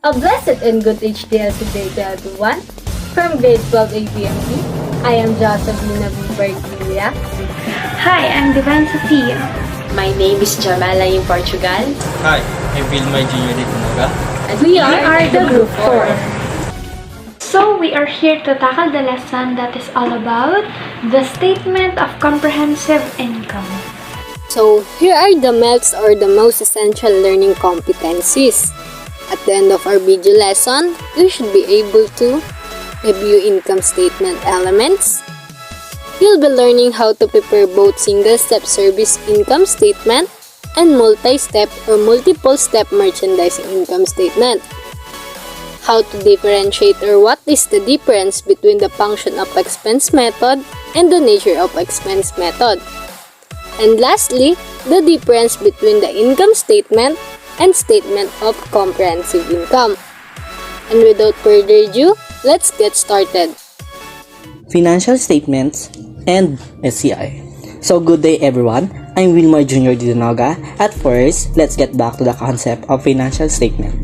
A blessed and good HDLC day to everyone. From grade 12 ABM, I am Josephina Vivarquilla. Hi, I'm Divine Sophia. My name is Jamala in Portugal. Hi, I'm Vilmar Jr. Ditunaga. And we are the Group 4. So, we are here to tackle the lesson that is all about the statement of comprehensive income. So, here are the MELCs or the most essential learning competencies. At the end of our video lesson, you should be able to review income statement elements. You'll be learning how to prepare both single-step service income statement and multi-step or multiple-step merchandising income statement. How to differentiate or what is the difference between the function of expense method and the nature of expense method. And lastly, the difference between the income statement and statement of comprehensive income. And without further ado, let's get started. Financial statements and SCI. So good day everyone, I'm Wilmar Jr. Ditunaga. At first, let's get back to the concept of financial statement.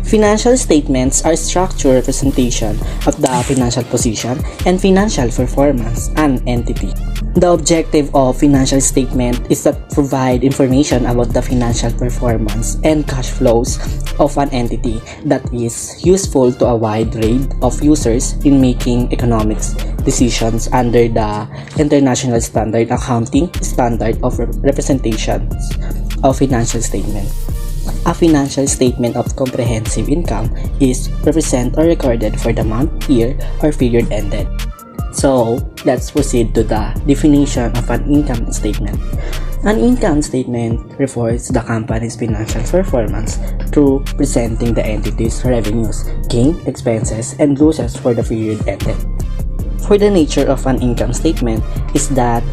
Financial statements are structured representation of the financial position and financial performance an entity. The objective of financial statement is to provide information about the financial performance and cash flows of an entity that is useful to a wide range of users in making economic decisions under the International Standard Accounting Standard of Representations of Financial Statement. A financial statement of comprehensive income is represent or recorded for the month, year, or period ended. So, let's proceed to the definition of an income statement. An income statement refers to the company's financial performance through presenting the entity's revenues, gain, expenses, and losses for the period ended. For the nature of an income statement is that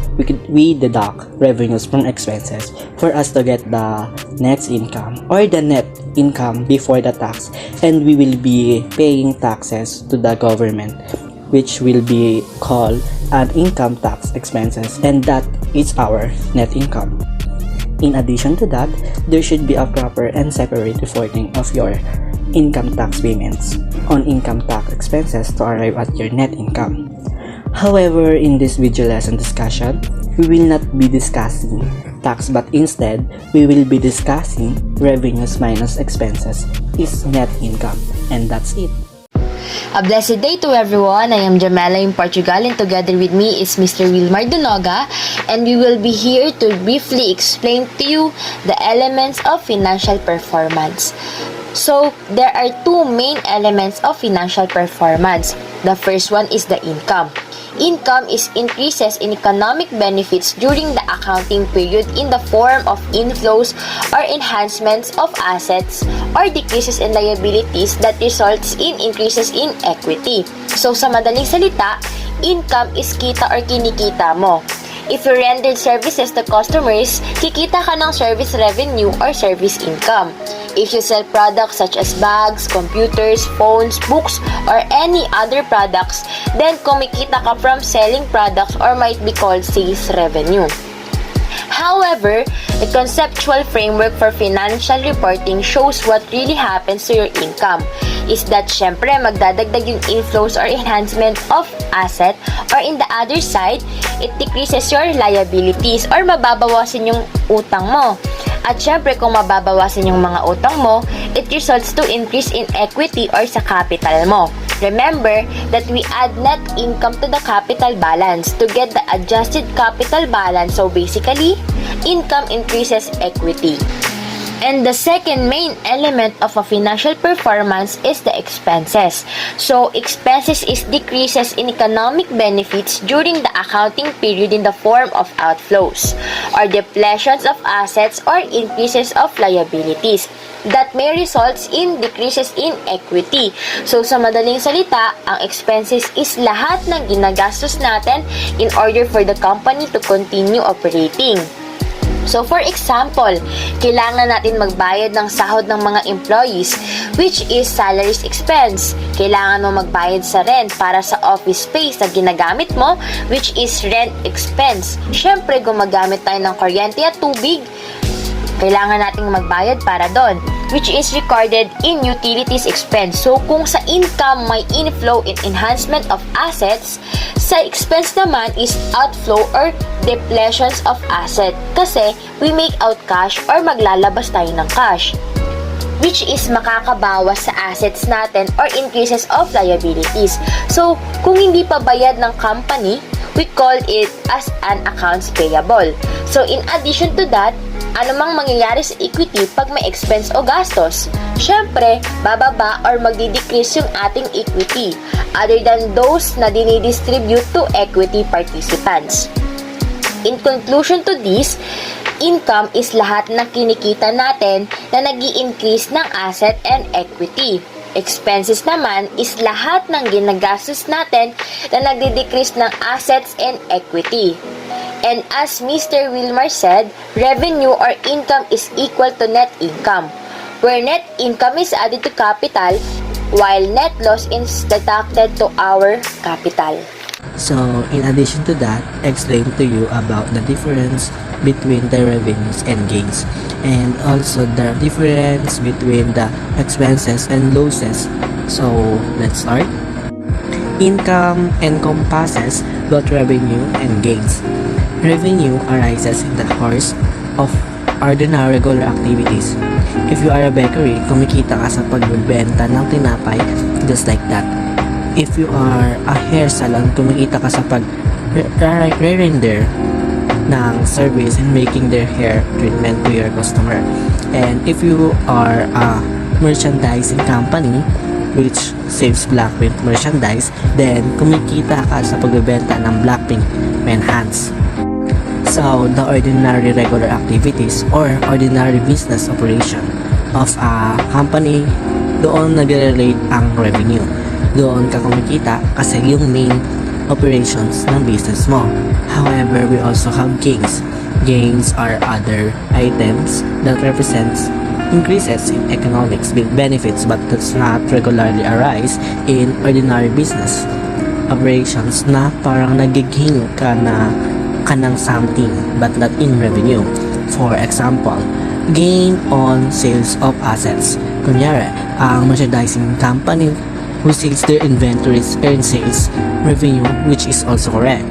we deduct revenues from expenses for us to get the net income or the net income before the tax, and we will be paying taxes to the government, which will be called an income tax expenses, and that is our net income. In addition to that, there should be a proper and separate reporting of your income tax payments on income tax expenses to arrive at your net income. However, in this video lesson discussion, we will not be discussing tax, but instead, we will be discussing revenues minus expenses is net income, and that's it. A blessed day to everyone. I am Jamala in Portugal, and together with me is Mr. Wilmar Ditunaga, and we will be here to briefly explain to you the elements of financial performance. So, there are two main elements of financial performance. The first one is the income. Income is increases in economic benefits during the accounting period in the form of inflows or enhancements of assets or decreases in liabilities that results in increases in equity. So, sa madaling salita, income is kita or kinikita mo. If you rendered services to customers, kikita ka ng service revenue or service income. If you sell products such as bags, computers, phones, books, or any other products, then kumikita ka from selling products or might be called sales revenue. However, the conceptual framework for financial reporting shows what really happens to your income is that syempre magdadagdag yung inflows or enhancement of asset, or in the other side, it decreases your liabilities or mababawasan yung utang mo. At syempre kung mababawasan yung mga utang mo, it results to increase in equity or sa capital mo. Remember that we add net income to the capital balance to get the adjusted capital balance. So basically, income increases equity. And the second main element of a financial performance is the expenses. So, expenses is decreases in economic benefits during the accounting period in the form of outflows or depletions of assets or increases of liabilities that may result in decreases in equity. So, sa madaling salita, ang expenses is lahat ng ginagastos natin in order for the company to continue operating. So, for example, kailangan natin magbayad ng sahod ng mga employees, which is salaries expense. Kailangan mo magbayad sa rent para sa office space na ginagamit mo, which is rent expense. Siyempre, gumagamit tayo ng kuryente at tubig, kailangan nating magbayad para doon. which is recorded in utilities expense. So, kung sa income may inflow in enhancement of assets, sa expense naman is outflow or depletions of asset. Kasi, we make out cash or maglalabas tayo ng cash, which is makakabawas sa assets natin or increases of liabilities. So, kung hindi pa bayad ng company, we call it as an accounts payable. So, in addition to that, anumang mangyayari sa equity pag may expense o gastos? Syempre, bababa or magdi-decrease yung ating equity other than those na dinidistribute to equity participants. In conclusion to this, income is lahat ng kinikita natin na nag-i-increase ng asset and equity. Expenses naman is lahat ng ginagastos natin na nagdi-decrease ng assets and equity. And as Mr. Wilmar said, revenue or income is equal to net income, where net income is added to capital while net loss is deducted to our capital. So, in addition to that, explain to you about the difference between the revenues and gains, and also the difference between the expenses and losses. So, let's start. Income encompasses both revenue and gains. Revenue arises in the course of ordinary regular activities. If you are a bakery, kumikita ka sa pagbebenta ng tinapay, just like that. If you are a hair salon, kumikita ka sa pag-render ng service and making their hair treatment to your customer. And if you are a merchandising company which sells Blackpink merchandise, then kumikita ka sa pagbebenta ng Blackpink enhance. So, the ordinary regular activities or ordinary business operation of a company, doon nag-relate ang revenue. Doon ka kumikita kasi yung main operations ng business mo. However, we also have gains. Gains are other items that represents increases in economics benefits but does not regularly arise in ordinary business operations na parang nagiging ka ng something but not in revenue. For example, gain on sales of assets. Kunyari, ang merchandising company who sells their inventories earn sales revenue, which is also correct.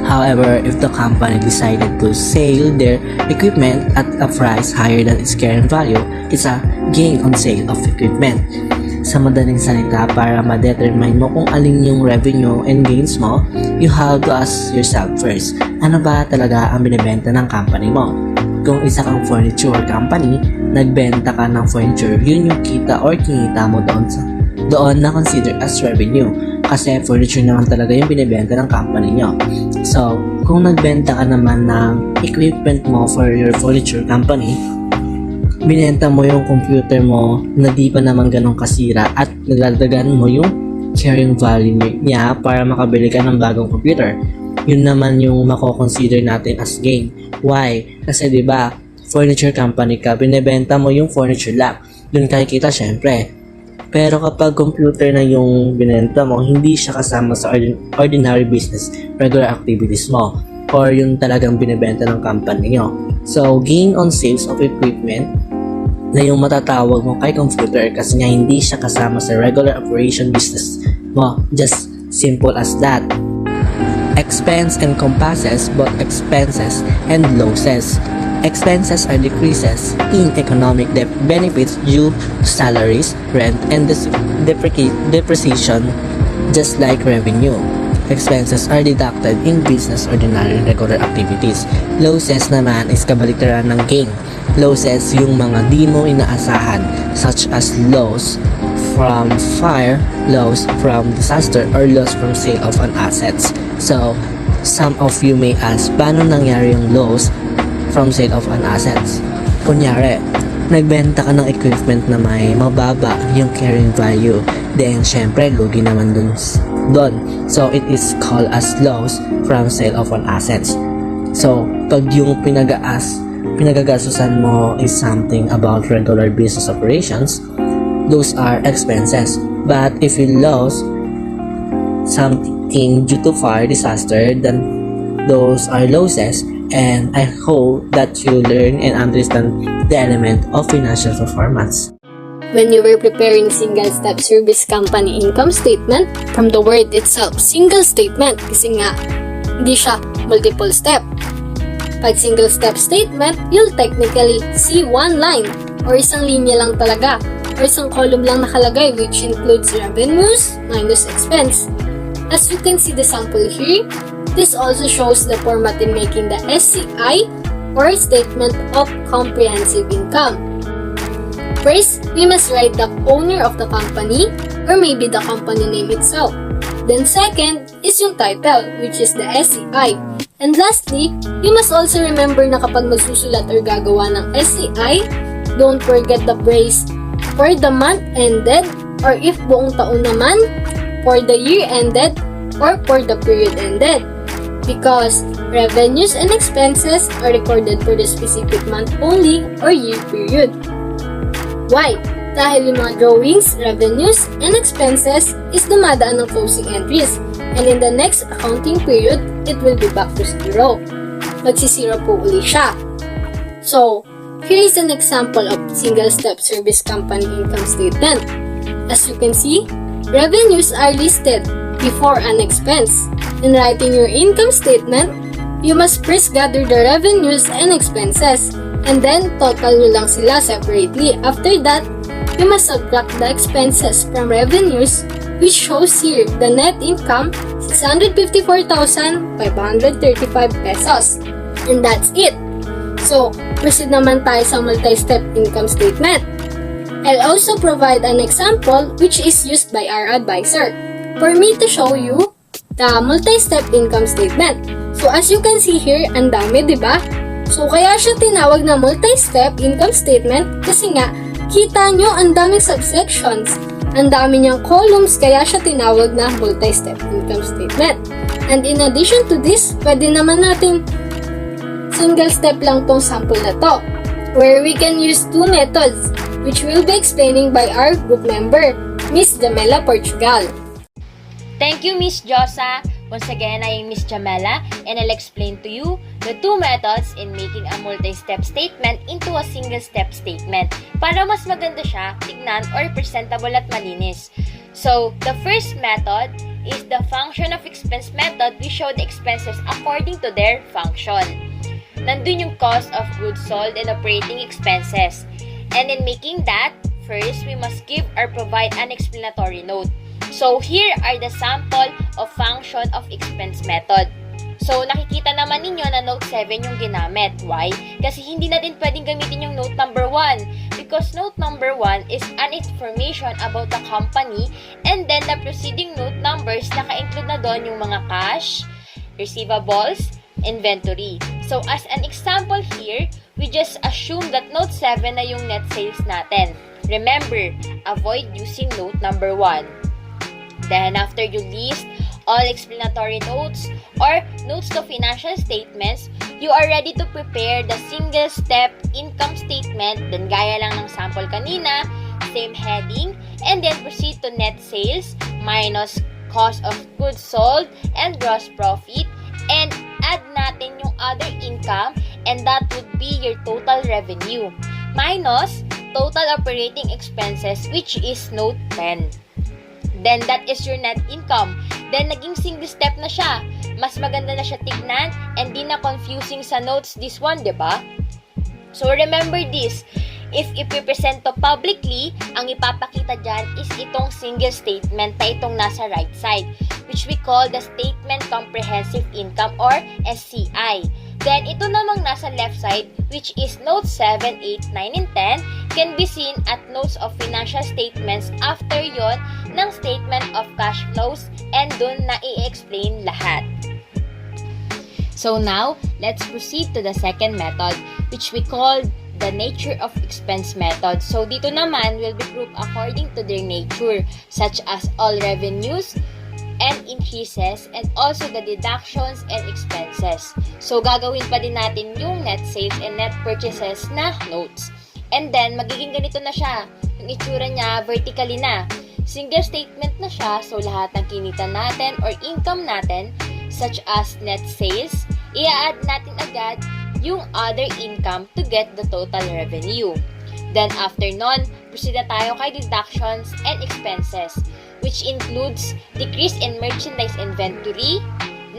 However, if the company decided to sell their equipment at a price higher than its current value, it's a gain on sale of equipment. Sa madaling salita, para ma-determine mo kung alin yung revenue and gains mo, you have to ask yourself first, ano ba talaga ang binibenta ng company mo? Kung isa kang furniture company, nagbenta ka ng furniture, yun yung kita or kinita mo doon na consider as revenue kasi furniture naman talaga yung binibenta ng company nyo. So, kung nagbenta ka naman ng equipment mo for your furniture company, binenta mo yung computer mo na di pa naman ganun kasira at nagdadagan mo yung carrying value niya para makabili ka ng bagong computer. Yun naman yung mako-consider natin as gain. Why? Kasi di ba furniture company ka, binibenta mo yung furniture lang. Doon kikita syempre. Pero kapag computer na yung binenta mo, hindi siya kasama sa ordinary business, regular activities mo, or yung talagang binibenta ng company nyo. So, gain on sales of equipment na yung matatawag mo kay computer kasi nga hindi siya kasama sa regular operation business mo. Just simple as that. Expense encompasses both expenses and losses. Expenses are decreases in economic benefits due to salaries, rent, and depreciation, just like revenue. Expenses are deducted in business ordinary regular activities. Losses naman is kabaliktaran ng gain. Losses yung mga di mo inaasahan, such as loss from fire, loss from disaster, or loss from sale of an assets. So, some of you may ask, paano nangyari yung loss from sale of an assets? Kunyari, nagbenta ka ng equipment na may mababa yung carrying value. Then, syempre, lugi naman dun. So, it is called as loss from sale of an assets. So, pag yung pinagagastusan mo is something about regular business operations, those are expenses. But if you lose something due to fire, disaster, then those are losses. And I hope that you learn and understand the element of financial performance. When you were preparing single-step service company income statement, from the word itself, single statement, kasi nga, hindi siya multiple step. Pag single-step statement, you'll technically see one line, or isang linya lang talaga, or isang column lang nakalagay, which includes revenues minus expense. As you can see the sample here, this also shows the format in making the SCI, or Statement of Comprehensive Income. First, we must write the owner of the company, or maybe the company name itself. Then second is yung title, which is the SCI. And lastly, you must also remember na kapag magsusulat or gagawa ng SCI, don't forget the phrase for the month ended, or if buong taon naman, for the year ended, or for the period ended. Because revenues and expenses are recorded for the specific month only or year period. Why? Dahil yung mga drawings, revenues, and expenses is dumadaan ng closing entries, and in the next accounting period, it will be back to zero. Magsisiro po uli siya. So, here is an example of single-step service company income statement. As you can see, revenues are listed before an expense. In writing your income statement, you must first gather the revenues and expenses, and then total nyo lang sila separately. After that, you must subtract the expenses from revenues, which shows here the net income 654,535 pesos. And that's it. So, proceed naman tayo sa multi-step income statement. I'll also provide an example which is used by our advisor for me to show you the multi-step income statement. So, as you can see here, ang dami, di ba? So, kaya siya tinawag na multi-step income statement kasi nga, kita nyo ang daming subsections. Ang dami niyang columns, kaya siya tinawag na multi-step income statement. And in addition to this, pwede naman natin single step lang tong sample na to, where we can use two methods, which we'll be explaining by our group member, Miss Jamela Portugal. Thank you, Miss Josa. Once again, I am Miss Jamela, and I'll explain to you the two methods in making a multi-step statement into a single-step statement para mas maganda siya, tignan, or presentable at malinis. So, the first method is the function of expense method. We show the expenses according to their function. Nandun yung cost of goods sold and operating expenses. And in making that, first, we must give or provide an explanatory note. So, here are the sample of function of expense method. So, nakikita naman ninyo na note 7 yung ginamit. Why? Kasi hindi na din pwedeng gamitin yung note number 1. Because note number 1 is an information about the company, and then the preceding note numbers, naka-include na doon yung mga cash, receivables, inventory. So, as an example here, we just assume that note 7 na yung net sales natin. Remember, avoid using note number 1. Then, after you list all explanatory notes or notes to financial statements, you are ready to prepare the single-step income statement. Then, gaya lang ng sample kanina, same heading, and then proceed to net sales minus cost of goods sold and gross profit, and add natin yung other income, and that would be your total revenue minus total operating expenses, which is note 10. Then, that is your net income. Then, naging single step na siya. Mas maganda na siya tignan and di na confusing sa notes this one, diba? So, remember this. If ipipresent to publicly, ang ipapakita dyan is itong single statement na itong nasa right side, which we call the Statement Comprehensive Income or SCI. Then, ito namang nasa left side, which is notes 7, 8, 9, and 10, can be seen at notes of financial statements after yon ng statement of cash flows, and dun na i-explain lahat. So now, let's proceed to the second method, which we call the nature of expense method. So dito naman will be grouped according to their nature, such as all revenues and increases, and also the deductions and expenses. So gagawin pa din natin yung net sales and net purchases na notes. And then, magiging ganito na siya. Yung itsura niya, vertically na. Single statement na siya, so lahat ng kinita natin or income natin, such as net sales, i-add natin agad yung other income to get the total revenue. Then after nun, proceed na tayo kay deductions and expenses, which includes decrease in merchandise inventory,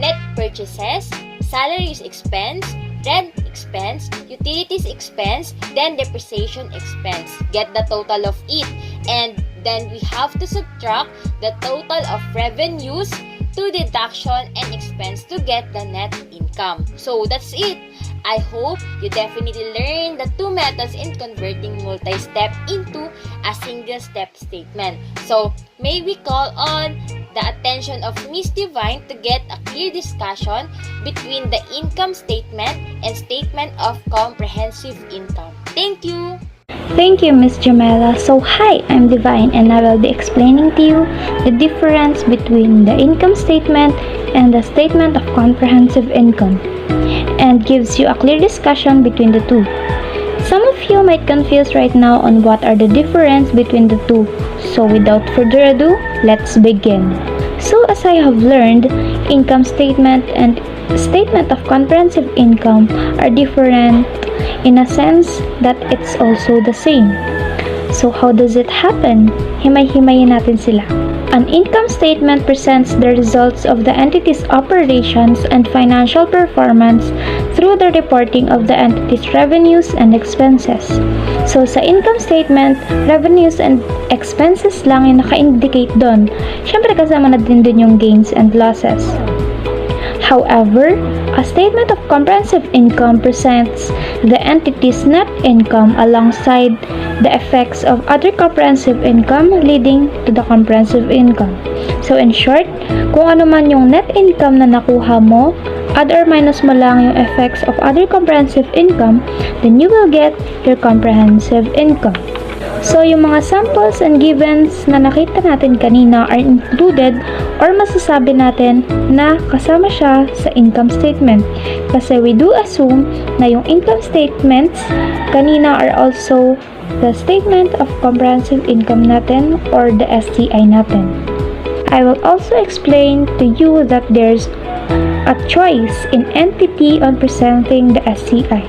net purchases, salaries expense, rent expense, utilities expense, then depreciation expense. Get the total of it. And then we have to subtract the total of revenues to deduction and expense to get the net income. So that's it. I hope you definitely learn the two methods in converting multi-step into a single-step statement. So, may we call on the attention of Miss Divine to get a clear discussion between the income statement and statement of comprehensive income. Thank you! Thank you, Miss Jamela. So, hi, I'm Divine and I will be explaining to you the difference between the income statement and the statement of comprehensive income, and gives you a clear discussion between the two. Some of you might confuse right now on what are the difference between the two. So, without further ado, let's begin. So, as I have learned, income statement and statement of comprehensive income are different in a sense that it's also the same. So how does it happen? Himay-himayin natin sila. An income statement presents the results of the entity's operations and financial performance through the reporting of the entity's revenues and expenses. So sa income statement, revenues and expenses lang yung naka-indicate doon. Siyempre kasama na din dun yung gains and losses. However, a statement of comprehensive income presents the entity's net income alongside the effects of other comprehensive income leading to the comprehensive income. So in short, kung ano man yung net income na nakuha mo, add or minus mo lang yung effects of other comprehensive income, then you will get your comprehensive income. So, yung mga samples and givens na nakita natin kanina are included or masasabi natin na kasama siya sa income statement. Kasi we do assume na yung income statements kanina are also the statement of comprehensive income natin or the SCI natin. I will also explain to you that there's a choice in entity on presenting the SCI.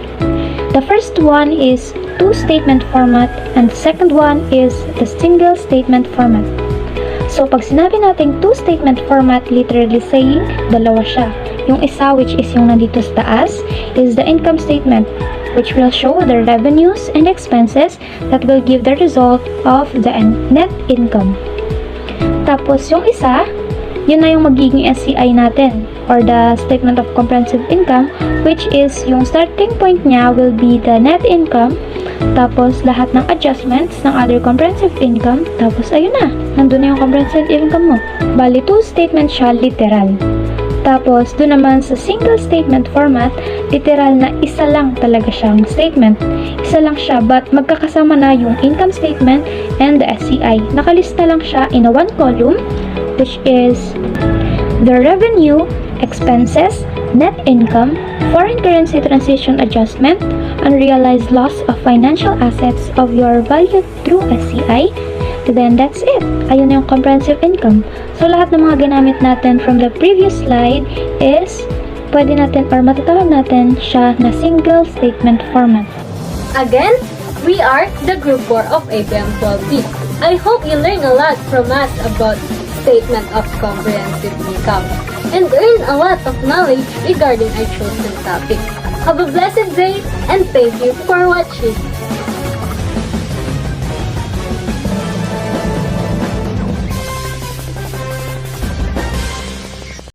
The first one is two-statement format and the second one is the single statement format. So, pag sinabi natin two-statement format, literally saying, dalawa siya. Yung isa, which is yung nandito sa taas, is the income statement, which will show the revenues and expenses that will give the result of the net income. Tapos, yung isa, yun na yung magiging SCI natin or the statement of comprehensive income, which is yung starting point niya will be the net income, tapos lahat ng adjustments ng other comprehensive income, tapos ayun na, nandun na yung comprehensive income mo. Bali, two statement siya, literal. Tapos, doon naman sa single statement format, literal na isa lang talaga siyang statement. Isa lang siya, but magkakasama na yung income statement and the SCI. Nakalista lang siya in a one column, which is the revenue, expenses, net income, foreign currency transition adjustment, unrealized loss of financial assets of your value through SCI, then that's it. Ayun na yung comprehensive income. So, lahat ng mga ginamit natin from the previous slide is pwede natin or matatawag natin siya na single statement format. Again, we are the Group 4 of ABM 12B. I hope you learn a lot from us about statement of comprehensive income and earn a lot of knowledge regarding our chosen topic. Have a blessed day and thank you for watching.